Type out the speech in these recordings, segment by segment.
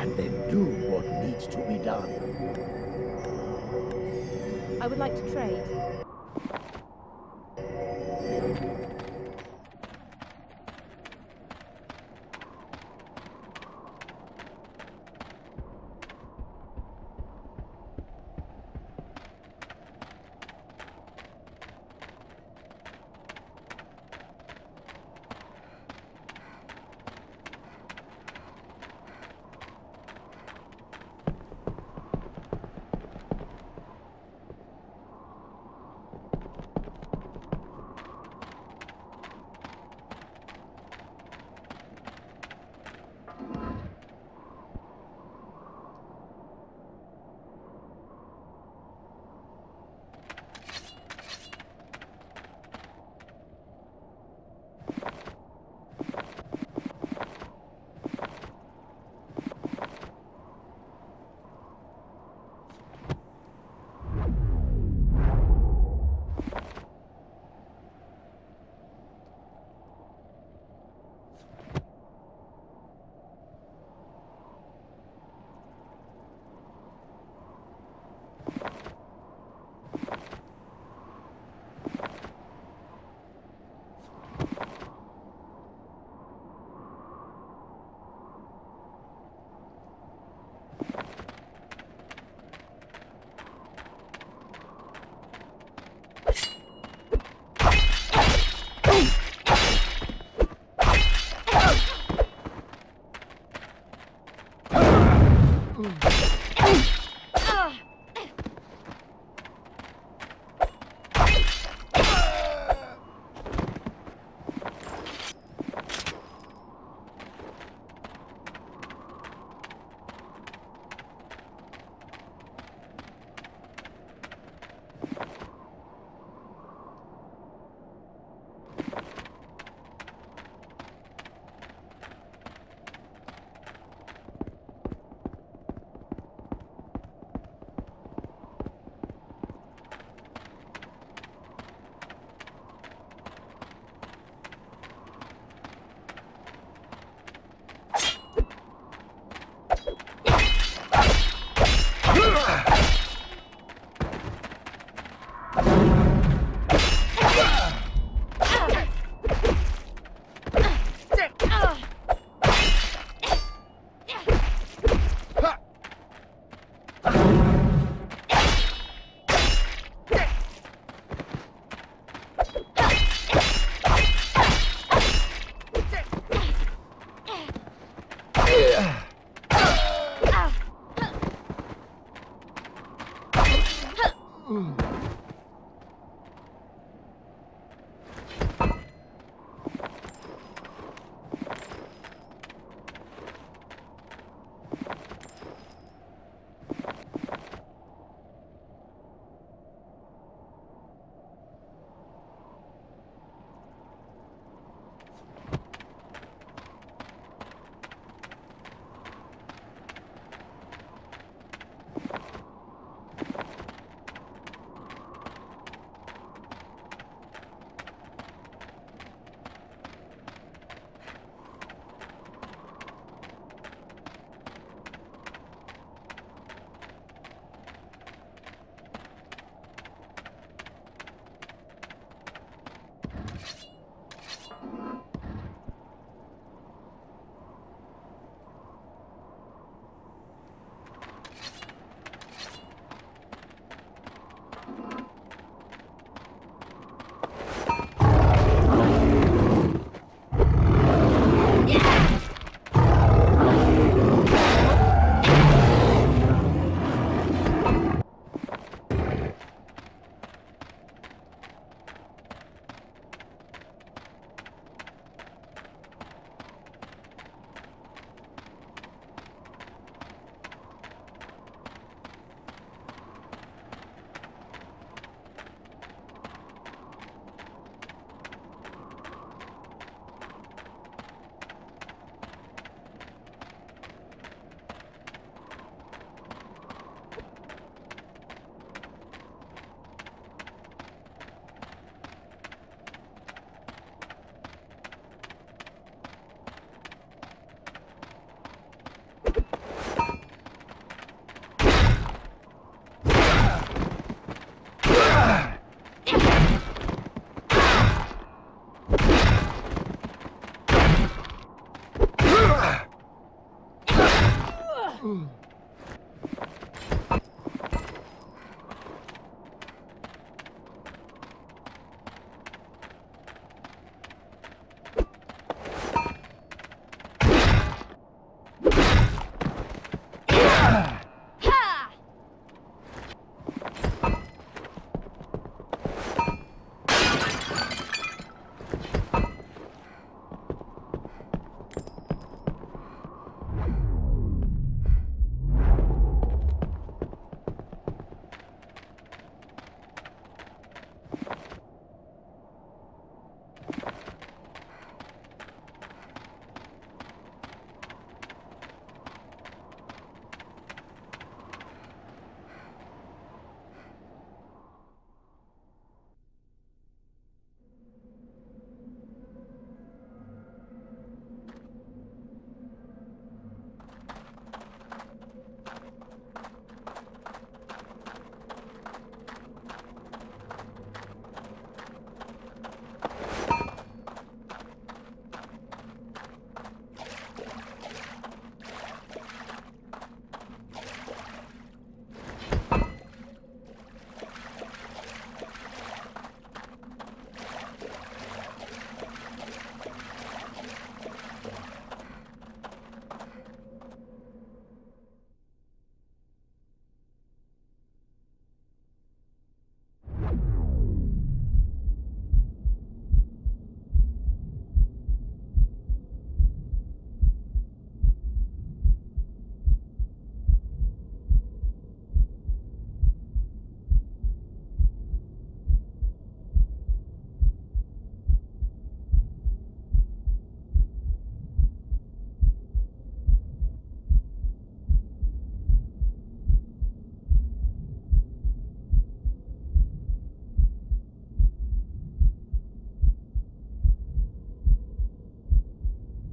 and then do what needs to be done. I would like to trade.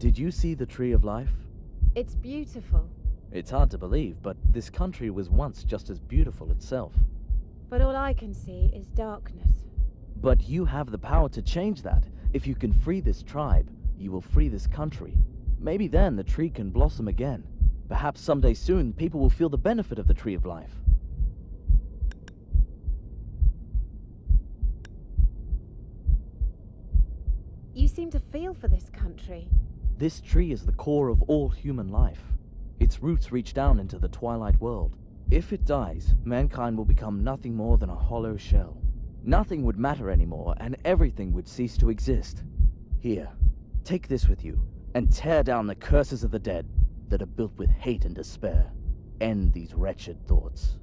Did you see the Tree of Life? It's beautiful, It's hard to believe, but this country was once just as beautiful itself. but all I can see is darkness. But you have the power to change that. If you can free this tribe, you will free this country. Maybe then the tree can blossom again. Perhaps someday soon, people will feel the benefit of the Tree of Life. You seem to feel for this country. This tree is the core of all human life. Its roots reach down into the twilight world. If it dies, mankind will become nothing more than a hollow shell. Nothing would matter anymore, and everything would cease to exist. Here, take this with you, and tear down the curses of the dead that are built with hate and despair. End these wretched thoughts.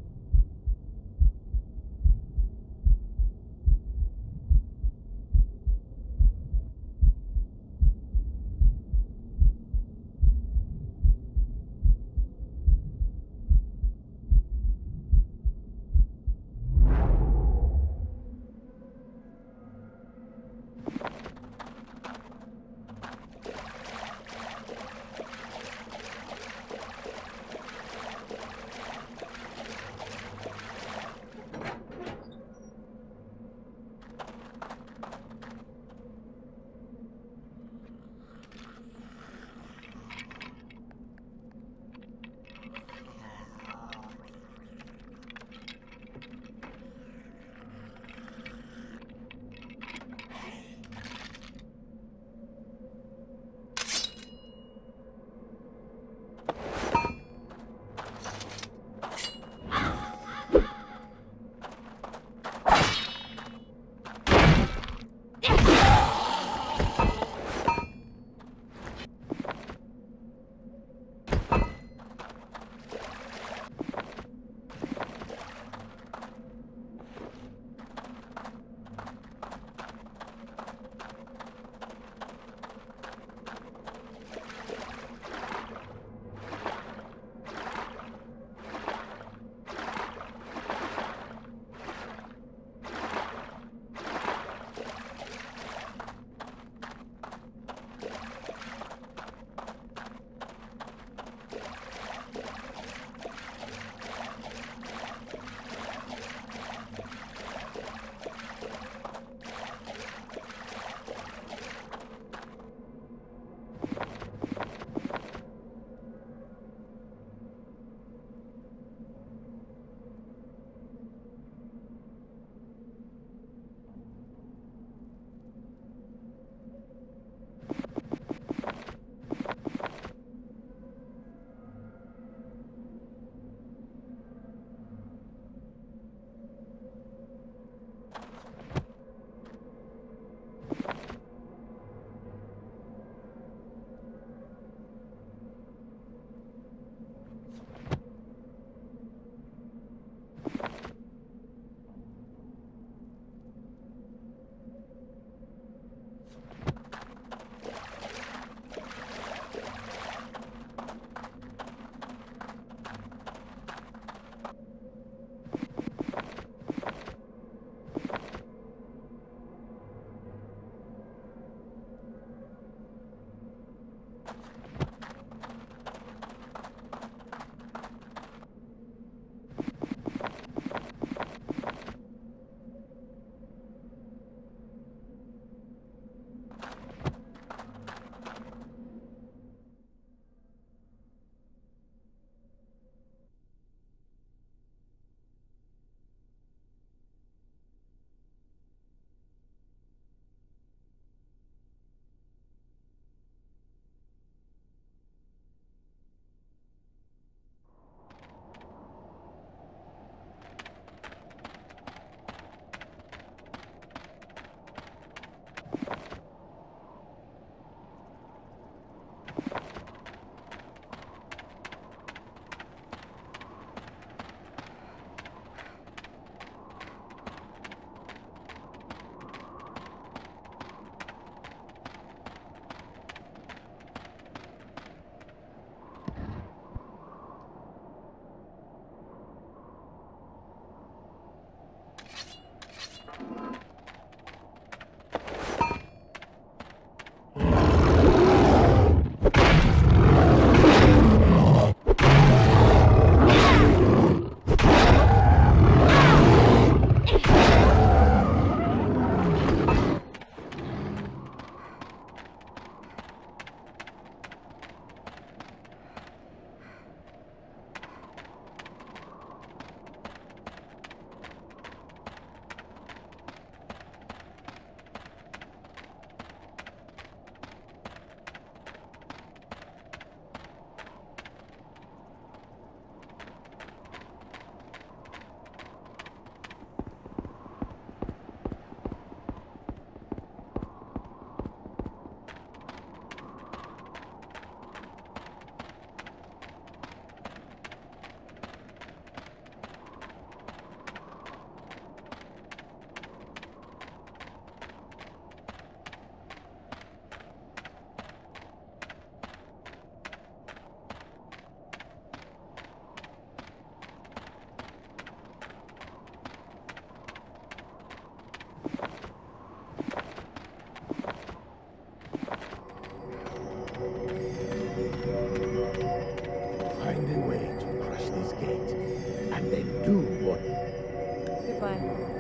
nowhere.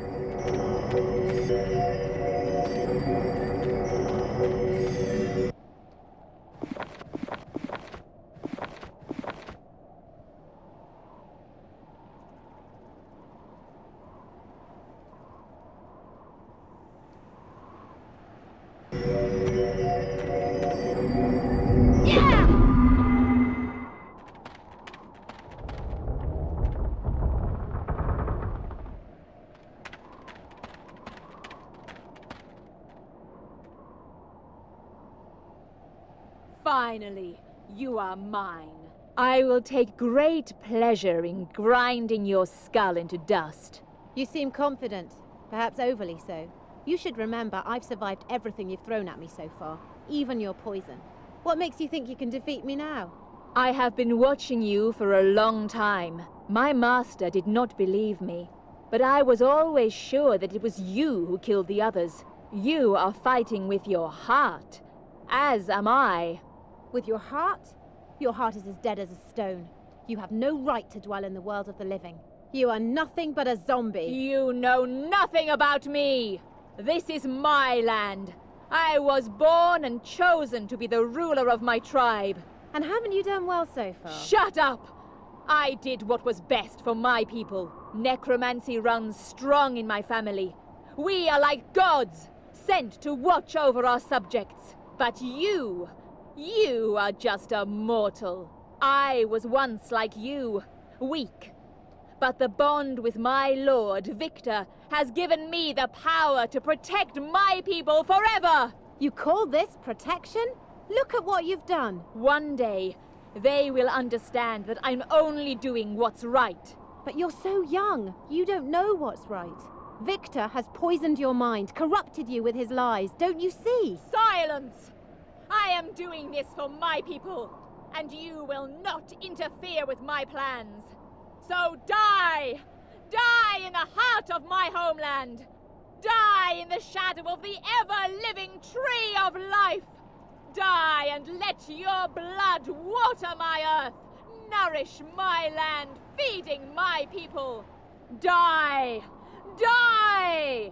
Finally, you are mine. I will take great pleasure in grinding your skull into dust. You seem confident, perhaps overly so. You should remember I've survived everything you've thrown at me so far, even your poison. What makes you think you can defeat me now? I have been watching you for a long time. My master did not believe me, but I was always sure that it was you who killed the others. You are fighting with your heart, as am I. With your heart? Your heart is as dead as a stone. You have no right to dwell in the world of the living. You are nothing but a zombie. You know nothing about me! This is my land. I was born and chosen to be the ruler of my tribe. And haven't you done well so far? Shut up! I did what was best for my people. Necromancy runs strong in my family. We are like gods, sent to watch over our subjects. But you are just a mortal. I was once like you, weak. But the bond with my lord, Victor, has given me the power to protect my people forever! You call this protection? Look at what you've done. One day, they will understand that I'm only doing what's right. But you're so young. You don't know what's right. Victor has poisoned your mind, corrupted you with his lies. Don't you see? Silence! I am doing this for my people, and you will not interfere with my plans. So die! Die in the heart of my homeland! Die in the shadow of the ever-living tree of life! Die and let your blood water my earth, nourish my land, feeding my people! Die! Die!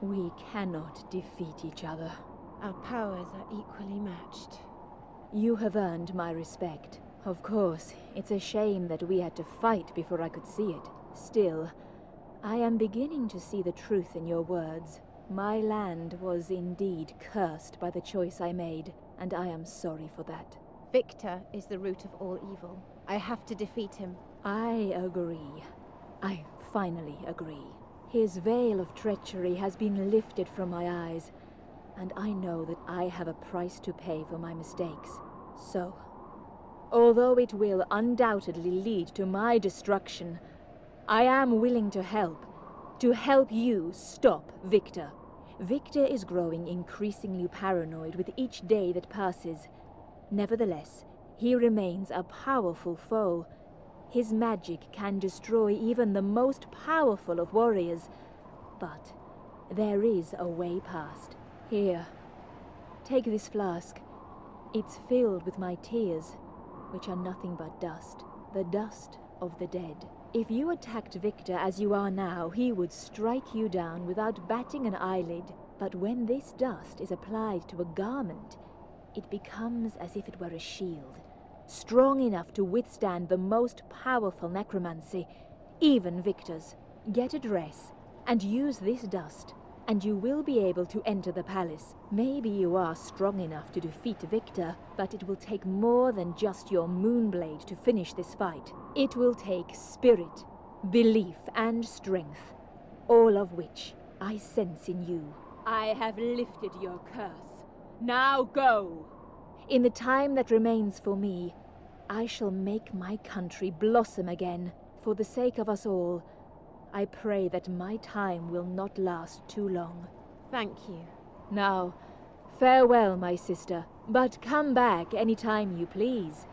We cannot defeat each other. Our powers are equally matched. You have earned my respect. Of course, it's a shame that we had to fight before I could see it. Still, I am beginning to see the truth in your words. My land was indeed cursed by the choice I made, and I am sorry for that. Victor is the root of all evil. I have to defeat him. I agree. I finally agree. His veil of treachery has been lifted from my eyes, and I know that I have a price to pay for my mistakes. So, although it will undoubtedly lead to my destruction, I am willing to help you stop Victor. Victor is growing increasingly paranoid with each day that passes. Nevertheless, he remains a powerful foe. His magic can destroy even the most powerful of warriors. But there is a way past. Here, take this flask. It's filled with my tears, which are nothing but dust. The dust of the dead. If you attacked Victor as you are now, he would strike you down without batting an eyelid. But when this dust is applied to a garment, it becomes as if it were a shield, strong enough to withstand the most powerful necromancy, even Victor's. Get a dress and use this dust, and you will be able to enter the palace. Maybe you are strong enough to defeat Victor, but it will take more than just your moonblade to finish this fight. It will take spirit, belief, and strength, all of which I sense in you. I have lifted your curse. Now go! In the time that remains for me, I shall make my country blossom again. For the sake of us all, I pray that my time will not last too long. Thank you. Now, farewell, my sister, but come back any time you please.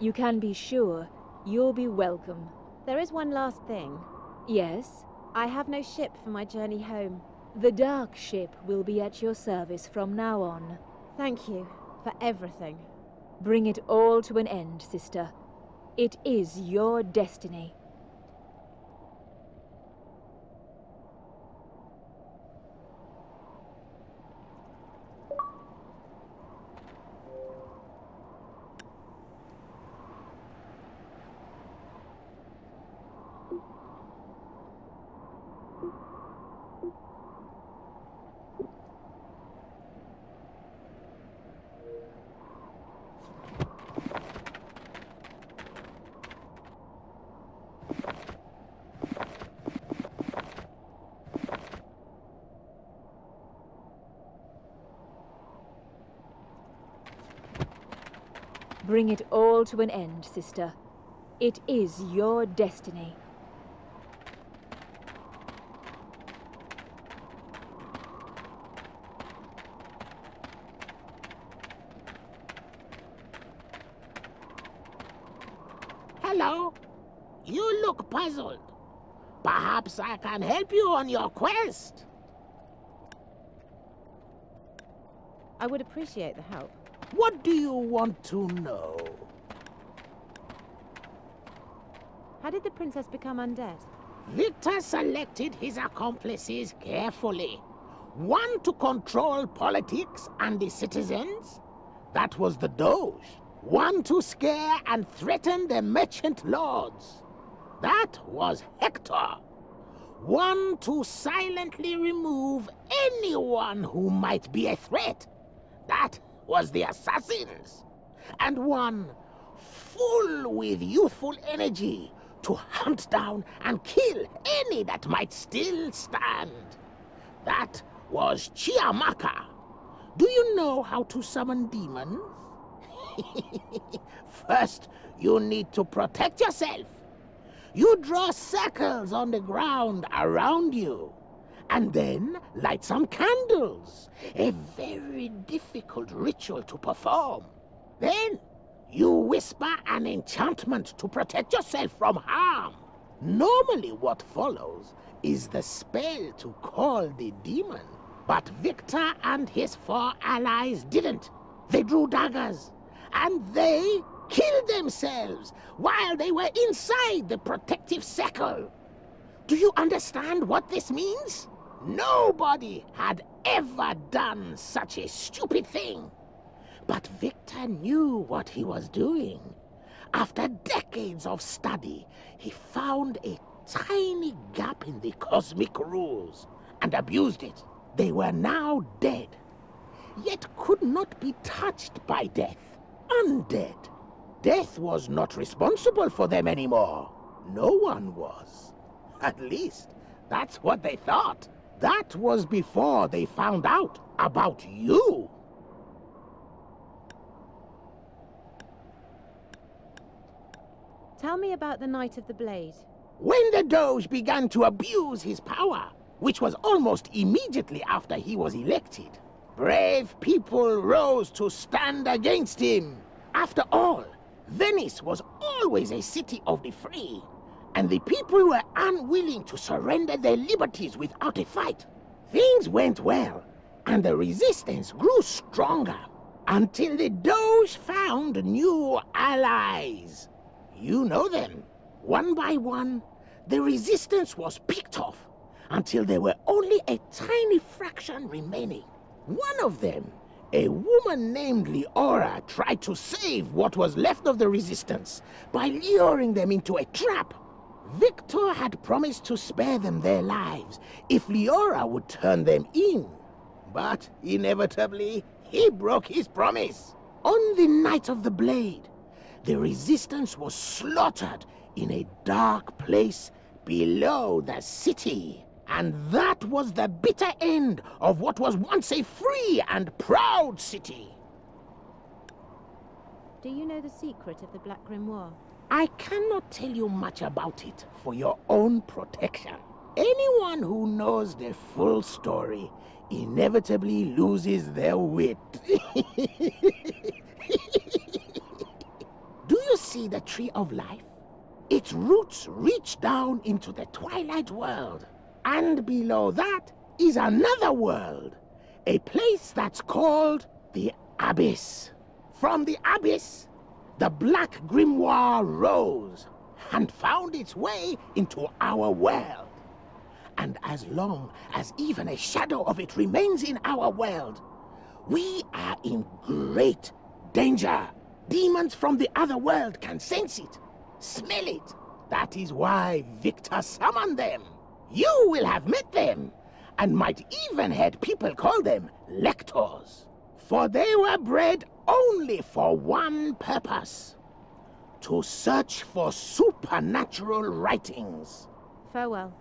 You can be sure you'll be welcome. There is one last thing. Yes? I have no ship for my journey home. The dark ship will be at your service from now on. Thank you for everything. Bring it all to an end, sister. It is your destiny. Bring it all to an end, sister. It is your destiny. Hello. You look puzzled. Perhaps I can help you on your quest. I would appreciate the help. What do you want to know? How did the princess become undead? Victor selected his accomplices carefully. One to control politics and the citizens. That was the Doge. One to scare and threaten the merchant lords. That was Hector. One to silently remove anyone who might be a threat. That was the assassins. And one full with youthful energy to hunt down and kill any that might still stand. That was Chiamaka. Do you know how to summon demons? First, you need to protect yourself. You draw circles on the ground around you, and then light some candles. A very difficult ritual to perform. Then, you whisper an enchantment to protect yourself from harm. Normally what follows is the spell to call the demon. But Victor and his 4 allies didn't. They drew daggers, and they killed themselves while they were inside the protective circle. Do you understand what this means? Nobody had ever done such a stupid thing. But Victor knew what he was doing. After decades of study, he found a tiny gap in the cosmic rules and abused it. They were now dead, yet could not be touched by death. Undead. Death was not responsible for them anymore. No one was. At least, that's what they thought. That was before they found out about you. Tell me about the Night of the Blade. When the Doge began to abuse his power, which was almost immediately after he was elected, brave people rose to stand against him. After all, Venice was always a city of the free, and the people were unwilling to surrender their liberties without a fight. Things went well, and the resistance grew stronger, until the Doge found new allies. You know them. One by one, the resistance was picked off, until there were only a tiny fraction remaining. One of them, a woman named Leora, tried to save what was left of the resistance by luring them into a trap. Victor had promised to spare them their lives if Leora would turn them in. But inevitably, he broke his promise. On the Night of the Blade, the resistance was slaughtered in a dark place below the city. And that was the bitter end of what was once a free and proud city. Do you know the secret of the Black Grimoire? I cannot tell you much about it for your own protection. Anyone who knows the full story inevitably loses their wit. Do you see the Tree of Life? Its roots reach down into the Twilight World. And below that is another world. A place that's called the Abyss. From the Abyss, the Black Grimoire rose and found its way into our world. And as long as even a shadow of it remains in our world, we are in great danger. Demons from the other world can sense it, smell it. That is why Victor summoned them. You will have met them, and might even heard people call them lectors. For they were bred only for one purpose: to search for supernatural writings. Farewell.